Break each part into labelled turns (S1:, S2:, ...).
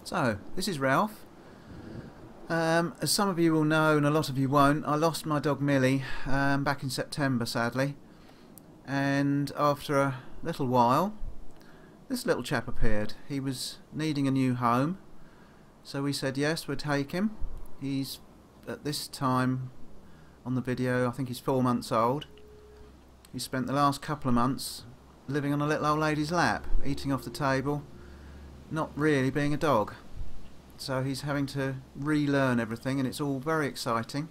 S1: So, this is Ralph. As some of you will know, and a lot of you won't, I lost my dog Millie back in September, sadly. And after a little while, this little chap appeared. He was needing a new home, so we said yes, we'd take him. He's, at this time on the video, I think he's 4 months old. He spent the last couple of months living on a little old lady's lap, eating off the table, not really being a dog. So he's having to relearn everything, and it's all very exciting.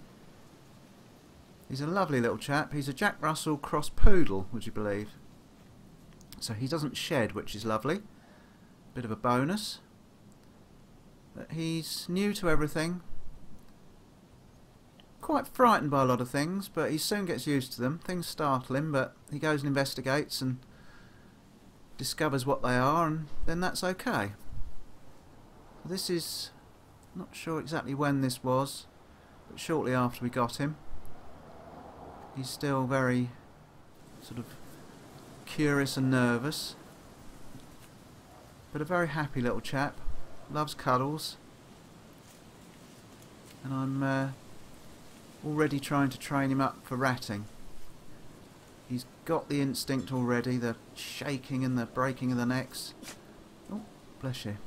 S1: He's a lovely little chap. He's a Jack Russell cross Poodle, would you believe? So he doesn't shed, which is lovely. Bit of a bonus. But he's new to everything. Quite frightened by a lot of things, but he soon gets used to them. Things startle him, but he goes and investigates and discovers what they are, and then that's okay. This is, not sure exactly when this was, but shortly after we got him. He's still very sort of curious and nervous, but a very happy little chap. Loves cuddles, and I'm already trying to train him up for ratting. He's got the instinct already, the shaking and the breaking of the necks. Oh, bless you.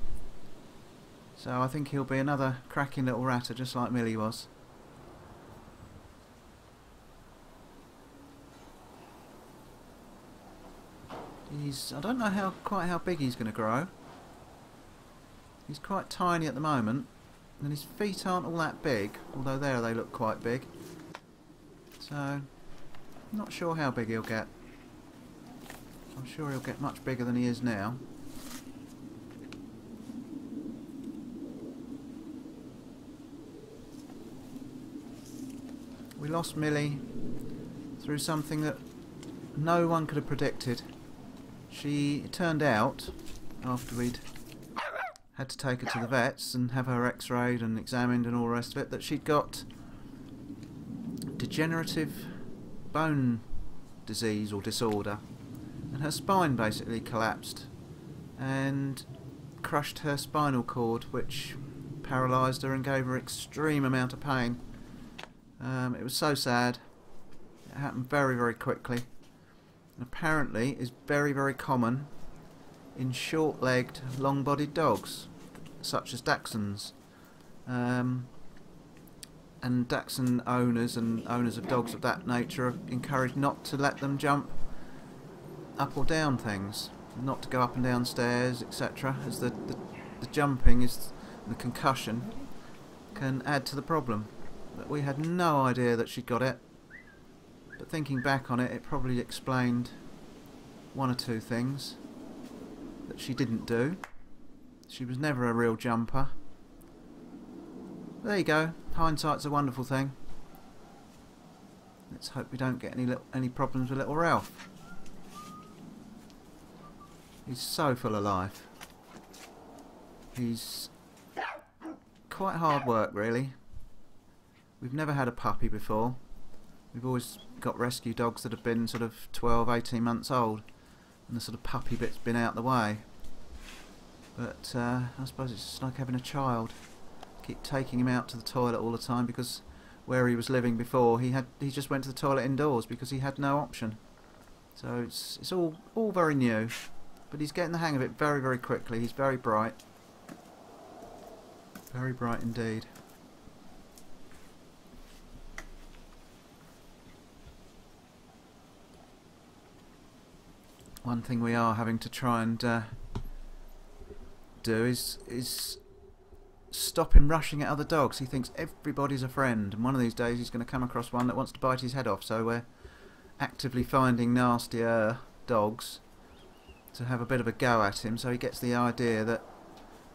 S1: So I think he'll be another cracking little ratter, just like Millie was. I don't know quite how big he's going to grow. He's quite tiny at the moment, and his feet aren't all that big, although there they look quite big. So, not sure how big he'll get. I'm sure he'll get much bigger than he is now. We lost Millie through something that no one could have predicted. It turned out, after we'd had to take her to the vets and have her x-rayed and examined and all the rest of it, that she'd got degenerative bone disease or disorder, and her spine basically collapsed and crushed her spinal cord, which paralysed her and gave her extreme amount of pain. It was so sad. It happened very, very quickly, and apparently is very, very common in short-legged, long-bodied dogs, such as Dachshunds. And Dachshund owners and owners of dogs of that nature are encouraged not to let them jump up or down things, not to go up and down stairs, etc., as the jumping is the concussion can add to the problem. But we had no idea that she'd got it, but thinking back on it, it probably explained one or two things that she didn't do. She was never a real jumper. There you go, hindsight's a wonderful thing. Let's hope we don't get any problems with little Ralph. He's so full of life. He's quite hard work, really. We've never had a puppy before. We've always got rescue dogs that have been sort of 12, 18 months old, and the sort of puppy bit's been out the way. But I suppose it's just like having a child. Keep taking him out to the toilet all the time, because where he was living before, he just went to the toilet indoors because he had no option. So it's all very new, but he's getting the hang of it very, very quickly. He's very bright indeed. One thing we are having to try and do is stop him rushing at other dogs. He thinks everybody's a friend, and one of these days he's going to come across one that wants to bite his head off, so we're actively finding nastier dogs to have a bit of a go at him, so he gets the idea that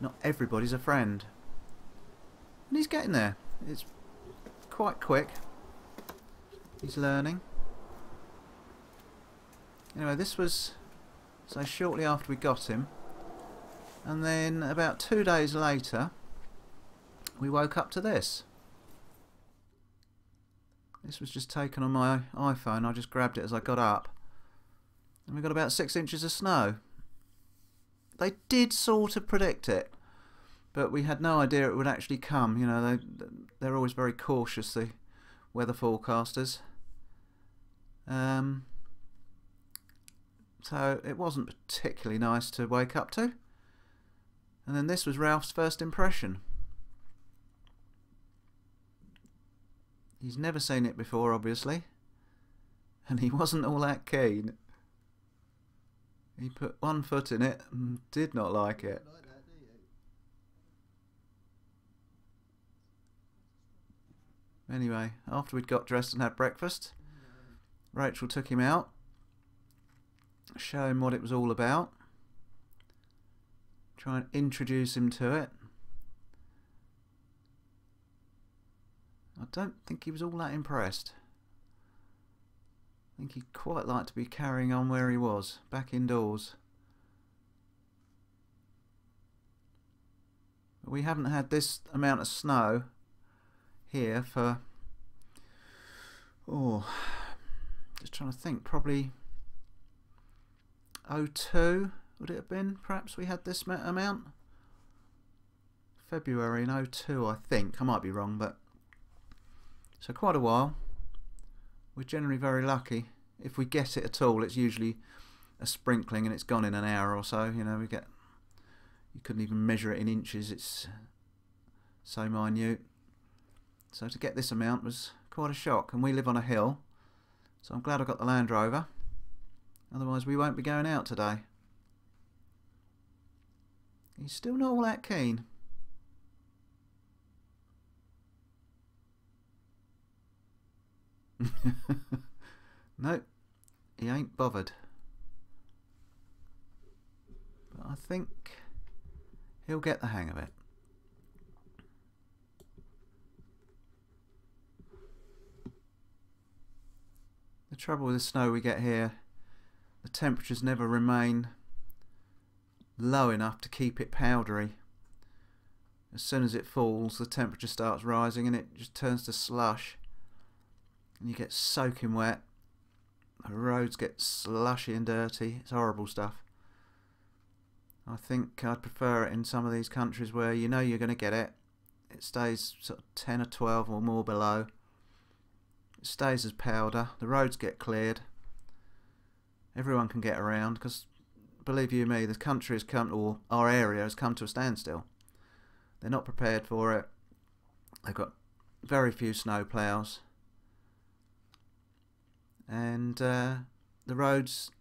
S1: not everybody's a friend. And he's getting there. It's quite quick. He's learning. Anyway, this was so shortly after we got him, and then about 2 days later we woke up to this. This was just taken on my iPhone. I just grabbed it as I got up, and we got about 6 inches of snow. They did sort of predict it, but we had no idea it would actually come. You know, they're always very cautious, the weather forecasters. So it wasn't particularly nice to wake up to. And then this was Ralph's first impression. He's never seen it before, obviously, and he wasn't all that keen. He put one foot in it and did not like it. Anyway, after we'd got dressed and had breakfast, Rachel took him out, show him what it was all about, try and introduce him to it. I don't think he was all that impressed. I think he'd quite like to be carrying on where he was, back indoors. But we haven't had this amount of snow here for, just trying to think, probably '02 would it have been? Perhaps we had this amount? February in '02, I think. I might be wrong, but so quite a while. We're generally very lucky. If we get it at all, it's usually a sprinkling and it's gone in an hour or so. You know, you couldn't even measure it in inches, it's so minute. So to get this amount was quite a shock, and we live on a hill, so I'm glad I got the Land Rover, otherwise we won't be going out today. He's still not all that keen. Nope, he ain't bothered. But I think he'll get the hang of it. The trouble with the snow we get here, the temperatures never remain low enough to keep it powdery. As soon as it falls, the temperature starts rising and it just turns to slush. And you get soaking wet. The roads get slushy and dirty. It's horrible stuff. I think I'd prefer it in some of these countries where you know you're going to get it. It stays sort of 10 or 12 or more below. It stays as powder. The roads get cleared. Everyone can get around, because believe you me, the country has come, or our area has come to a standstill. They're not prepared for it. They've got very few snow ploughs. And the roads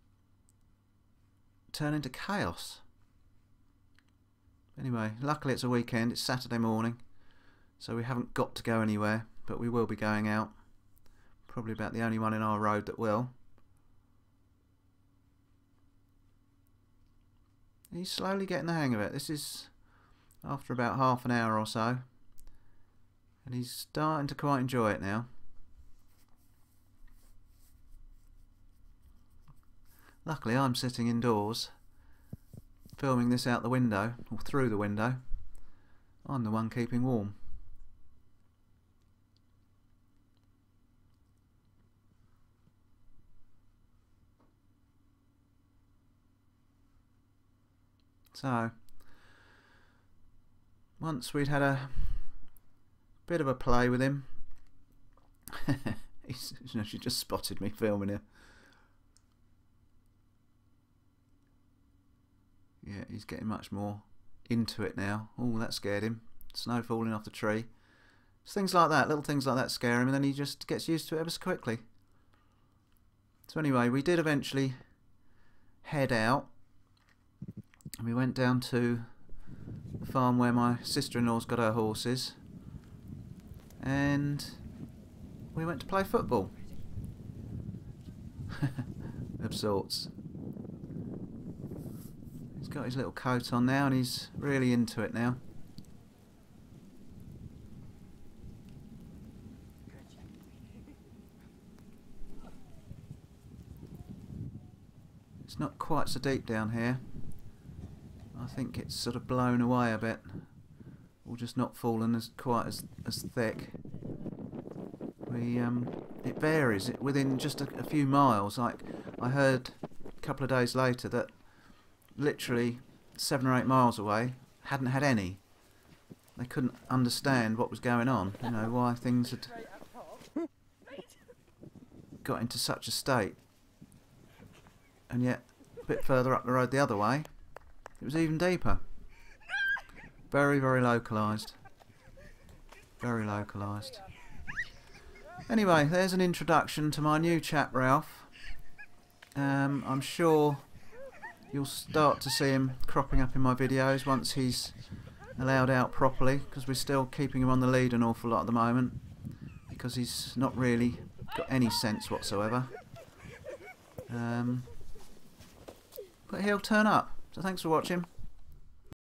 S1: turn into chaos. Anyway, luckily it's a weekend, it's Saturday morning, so we haven't got to go anywhere, but we will be going out. Probably about the only one in our road that will. He's slowly getting the hang of it. This is after about half an hour or so, and he's starting to quite enjoy it now. Luckily I'm sitting indoors filming this out the window, or through the window. I'm the one keeping warm. So once we'd had a bit of a play with him, she just spotted me filming him. Yeah, he's getting much more into it now. Oh, that scared him. Snow falling off the tree. It's things like that, little things like that scare him, and then he just gets used to it ever so quickly. So anyway, we did eventually head out. And we went down to the farm where my sister-in-law's got her horses. And we went to play football. Of sorts. He's got his little coat on now and he's really into it now. It's not quite so deep down here. I think it's sort of blown away a bit, or just not fallen as quite as thick. It varies within just a few miles. Like I heard a couple of days later that literally 7 or 8 miles away hadn't had any. they couldn't understand what was going on, you know, why things had got into such a state. And yet, a bit further up the road the other way, it was even deeper. Very, very localised. Very localised. Anyway, there's an introduction to my new chap, Ralph. I'm sure you'll start to see him cropping up in my videos once he's allowed out properly, because we're still keeping him on the lead an awful lot at the moment, because he's not really got any sense whatsoever. But he'll turn up. So thanks for watching.